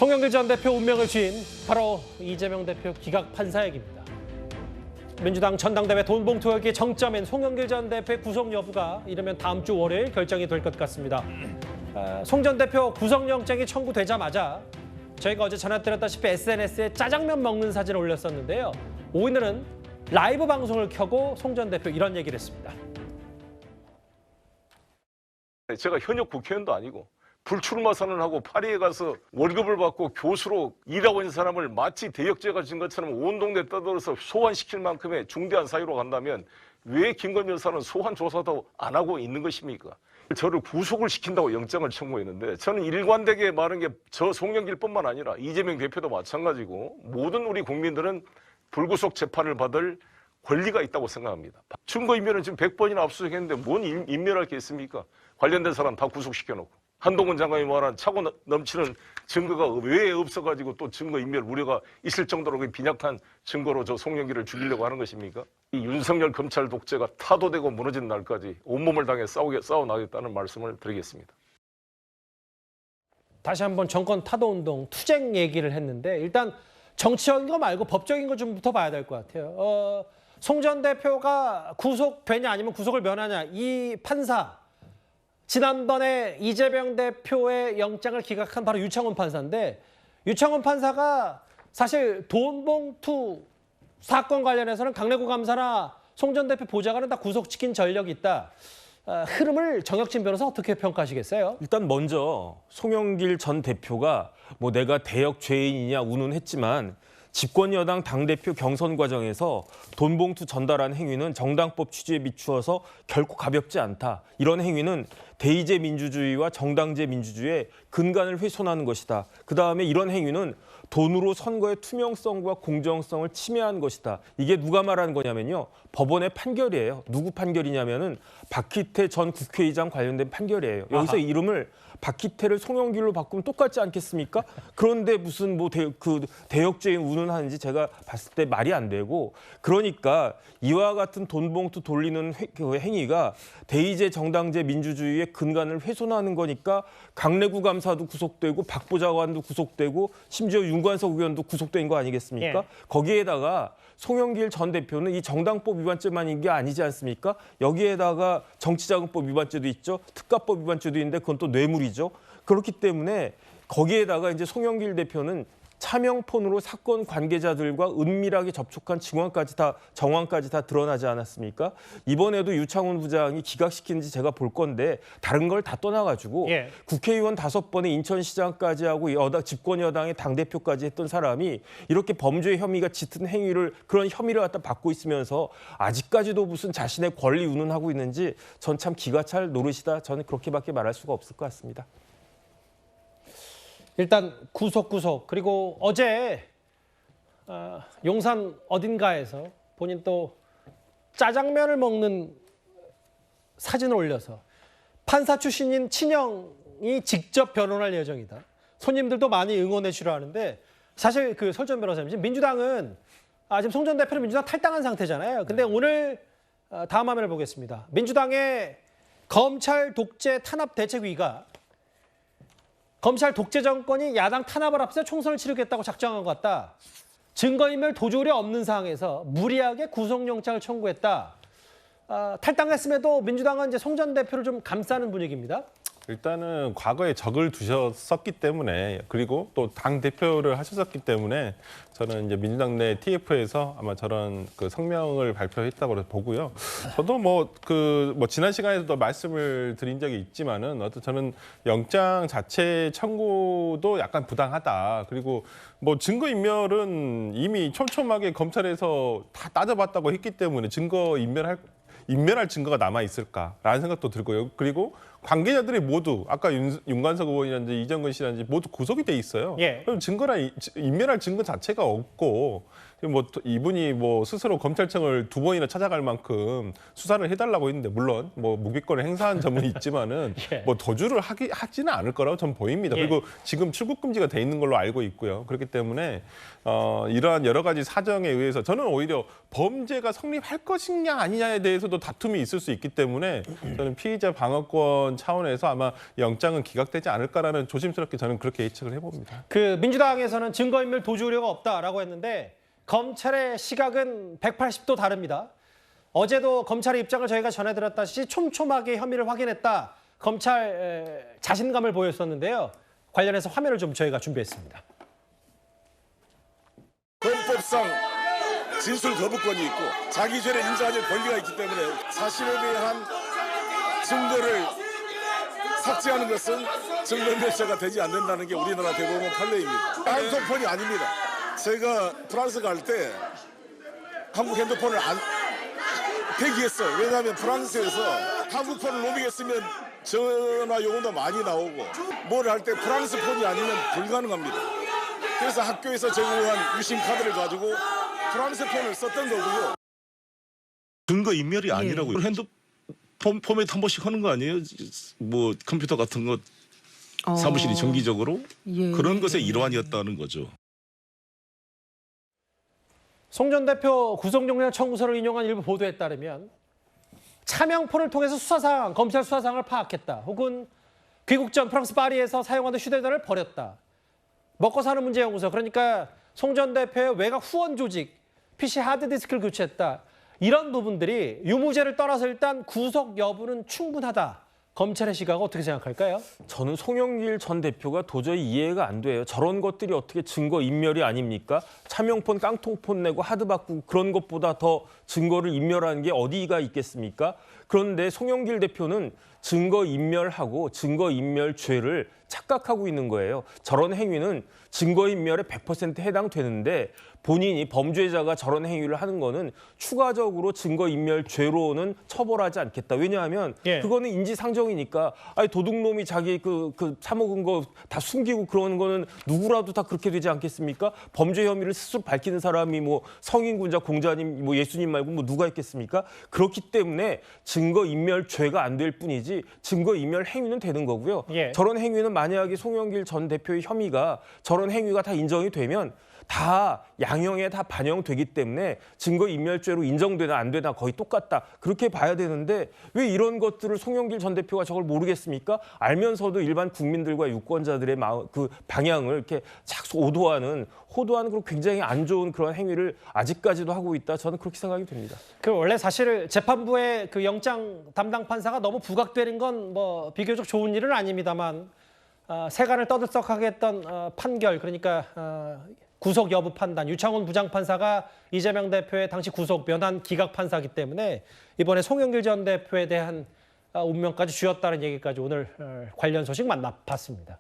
송영길 전 대표 운명을 쥔 바로 이재명 대표 기각 판사 얘기입니다. 민주당 전당대회 돈봉투 획기 정점인 송영길 전 대표의 구속 여부가 이르면 다음 주 월요일 결정이 될 것 같습니다. 송 전 대표 구속영장이 청구되자마자 저희가 어제 전해드렸다시피 SNS에 짜장면 먹는 사진을 올렸었는데요. 오늘은 라이브 방송을 켜고 송 전 대표 이런 얘기를 했습니다. 제가 현역 국회의원도 아니고 불출마 선언하고 파리에 가서 월급을 받고 교수로 일하고 있는 사람을 마치 대역죄가 진 것처럼 온 동네 떠들어서 소환시킬 만큼의 중대한 사유로 간다면 왜 김건희 여사는 소환 조사도 안 하고 있는 것입니까? 저를 구속을 시킨다고 영장을 청구했는데 저는 일관되게 말한 게 저 송영길뿐만 아니라 이재명 대표도 마찬가지고 모든 우리 국민들은 불구속 재판을 받을 권리가 있다고 생각합니다. 증거인멸은 지금 100번이나 압수수색했는데 뭔 인멸할 게 있습니까? 관련된 사람 다 구속시켜놓고. 한동훈 장관이 말한 차고 넘치는 증거가 왜 없어가지고 또 증거인멸 우려가 있을 정도로 빈약한 증거로 저 송영길을 죽이려고 하는 것입니까? 이 윤석열 검찰 독재가 타도되고 무너진 날까지 온몸을 당해 싸워나겠다는 말씀을 드리겠습니다. 다시 한번 정권 타도운동 투쟁 얘기를 했는데 일단 정치적인 거 말고 법적인 거 좀부터 봐야 될 것 같아요. 송 전 대표가 구속되냐 아니면 구속을 면하냐 이 판사 지난번에 이재명 대표의 영장을 기각한 바로 유창훈 판사인데 유창훈 판사가 사실 돈봉투 사건 관련해서는 강내구 감사나 송 전 대표 보좌관은 다 구속시킨 전력이 있다. 흐름을 정혁진 변호사 어떻게 평가하시겠어요? 일단 먼저 송영길 전 대표가 뭐 내가 대역 죄인이냐 운운했지만 집권 여당 당대표 경선 과정에서 돈봉투 전달한 행위는 정당법 취지에 비추어서 결코 가볍지 않다. 이런 행위는 대의제 민주주의와 정당제 민주주의의 근간을 훼손하는 것이다. 그다음에 이런 행위는 돈으로 선거의 투명성과 공정성을 침해한 것이다. 이게 누가 말하는 거냐면요. 법원의 판결이에요. 누구 판결이냐면은 박희태 전 국회의장 관련된 판결이에요. 여기서 이름을 박희태를 송영길로 바꾸면 똑같지 않겠습니까? 그런데 무슨 뭐 대역죄인 운운하는지 제가 봤을 때 말이 안 되고 그러니까 이와 같은 돈봉투 돌리는 행위가 대의제 정당제 민주주의의 근간을 훼손하는 거니까 강내구 감사도 구속되고 박 보좌관도 구속되고 심지어 윤관석 의원도 구속된 거 아니겠습니까? 예. 거기에다가 송영길 전 대표는 이 정당법 위반죄만인 게 아니지 않습니까? 여기에다가 정치자금법 위반죄도 있죠. 특가법 위반죄도 있는데 그건 또 뇌물이죠. 그렇기 때문에 거기에다가 이제 송영길 대표는 차명폰으로 사건 관계자들과 은밀하게 접촉한 정황까지 다 드러나지 않았습니까? 이번에도 유창훈 부장이 기각시키는지 제가 볼 건데 다른 걸 다 떠나가지고 국회의원 5번에 인천시장까지 하고 집권 여당의 당대표까지 했던 사람이 이렇게 범죄 혐의가 짙은 그런 혐의를 갖다 받고 있으면서 아직까지도 무슨 자신의 권리 운운하고 있는지 전 참 기가 찰 노릇이다. 저는 그렇게밖에 말할 수가 없을 것 같습니다. 일단 구속 그리고 어제 용산 어딘가에서 본인 또 짜장면을 먹는 사진을 올려서 판사 출신인 친형이 직접 변론할 예정이다. 손님들도 많이 응원해 주려 하는데 사실 그 설전 변호사님 지금 민주당은 지금 송 전 대표는 민주당 탈당한 상태잖아요. 근데 오늘 다음 화면을 보겠습니다. 민주당의 검찰 독재 탄압 대책위가 검찰 독재 정권이 야당 탄압을 앞서 총선을 치르겠다고 작정한 것 같다. 증거인멸 도주 우려 없는 상황에서 무리하게 구속영장을 청구했다. 탈당했음에도 민주당은 이제 송 전 대표를 좀 감싸는 분위기입니다. 일단은 과거에 적을 두셨었기 때문에 그리고 또 당 대표를 하셨었기 때문에 저는 이제 민주당 내 TF에서 아마 저런 그 성명을 발표했다고 보고요. 저도 뭐 지난 시간에도 말씀을 드린 적이 있지만은 저는 영장 자체 청구도 약간 부당하다. 그리고 뭐 증거인멸은 이미 촘촘하게 검찰에서 다 따져봤다고 했기 때문에 인멸할 증거가 남아 있을까라는 생각도 들고요. 그리고 관계자들이 모두 아까 윤관석 의원이라든지 이정근 씨라든지 모두 구속이 돼 있어요. 그럼 인멸할 증거 자체가 없고 뭐 이분이 뭐 스스로 검찰청을 2번이나 찾아갈 만큼 수사를 해달라고 했는데 물론 뭐 무기권을 행사한 점은 있지만은 뭐 도주를 하지는 않을 거라고 전 보입니다. 그리고 지금 출국 금지가 돼 있는 걸로 알고 있고요. 그렇기 때문에 이러한 여러 가지 사정에 의해서 저는 오히려 범죄가 성립할 것이냐 아니냐에 대해서도 다툼이 있을 수 있기 때문에 저는 피의자 방어권 그런 차원에서 아마 영장은 기각되지 않을까라는 조심스럽게 저는 그렇게 예측을 해봅니다. 그 민주당에서는 증거인멸 도주 우려가 없다라고 했는데 검찰의 시각은 180도 다릅니다. 어제도 검찰의 입장을 저희가 전해드렸다시피 촘촘하게 혐의를 확인했다. 검찰 자신감을 보였었는데요. 관련해서 화면을 좀 저희가 준비했습니다. 헌법상 진술 거부권이 있고 자기 죄를 인정할 권리가 있기 때문에 사실에 대한 증거를 삭제하는 것은 증거인멸죄가 되지 않는다는 게 우리나라 대법원 판례입니다. 핸드폰이 아닙니다. 제가 프랑스 갈 때 한국 핸드폰을 안 폐기했어요. 왜냐하면 프랑스에서 한국 폰을 로밍했으면 전화 요금도 많이 나오고 뭘 할 때 프랑스 폰이 아니면 불가능합니다. 그래서 학교에서 제공한 유심 카드를 가지고 프랑스 폰을 썼던 거고요. 증거 인멸이 아니라고요. 핸드폰 포맷 한 번씩 하는 거 아니에요? 뭐 컴퓨터 같은 거 사무실이 정기적으로 그런 것의 일환이었다는 거죠. 송 전 대표 구속영장 청구서를 인용한 일부 보도에 따르면 차명폰을 통해서 검찰 수사상을 파악했다. 혹은 귀국 전 프랑스 파리에서 사용하던 휴대전화를 버렸다. 먹고 사는 문제 연구소, 그러니까 송 전 대표의 외곽 후원 조직, PC 하드디스크를 교체했다. 이런 부분들이 유무죄를 떠나서 일단 구속 여부는 충분하다. 검찰의 시각은 어떻게 생각할까요? 저는 송영길 전 대표가 도저히 이해가 안 돼요. 저런 것들이 어떻게 증거 인멸이 아닙니까? 차명폰, 깡통폰 내고 하드 바꾸고 그런 것보다 더 증거를 인멸하는 게 어디가 있겠습니까? 그런데 송영길 대표는 증거 인멸하고 증거 인멸 죄를 착각하고 있는 거예요. 저런 행위는 증거 인멸에 100% 해당되는데 본인이 범죄자가 저런 행위를 하는 거는 추가적으로 증거 인멸 죄로는 처벌하지 않겠다. 왜냐하면 그거는 인지상정이니까 아니 도둑놈이 자기 그 사먹은 거 다 숨기고 그러는 거는 누구라도 다 그렇게 되지 않겠습니까? 범죄 혐의를 스스로 밝히는 사람이 뭐 성인군자, 공자님, 뭐 예수님 말고 뭐 누가 있겠습니까? 그렇기 때문에 증거 인멸 죄가 안 될 뿐이지 증거 인멸 행위는 되는 거고요. 저런 행위는 만약에 송영길 전 대표의 혐의가 저런 행위가 다 인정이 되면 다 양형에 다 반영되기 때문에 증거인멸죄로 인정되나 안 되나 거의 똑같다. 그렇게 봐야 되는데 왜 이런 것들을 송영길 전 대표가 저걸 모르겠습니까? 알면서도 일반 국민들과 유권자들의 그 방향을 이렇게 자꾸 호도하는 그런 굉장히 안 좋은 그런 행위를 아직까지도 하고 있다. 저는 그렇게 생각이 됩니다. 그 원래 사실 재판부의 그 영장 담당 판사가 너무 부각되는 건 뭐 비교적 좋은 일은 아닙니다만 세간을 떠들썩하게 했던 판결, 그러니까 구속 여부 판단, 유창훈 부장판사가 이재명 대표의 당시 구속 면한 기각 판사이기 때문에 이번에 송영길 전 대표에 대한 운명까지 쥐었다는 얘기까지 오늘 관련 소식 만나봤습니다.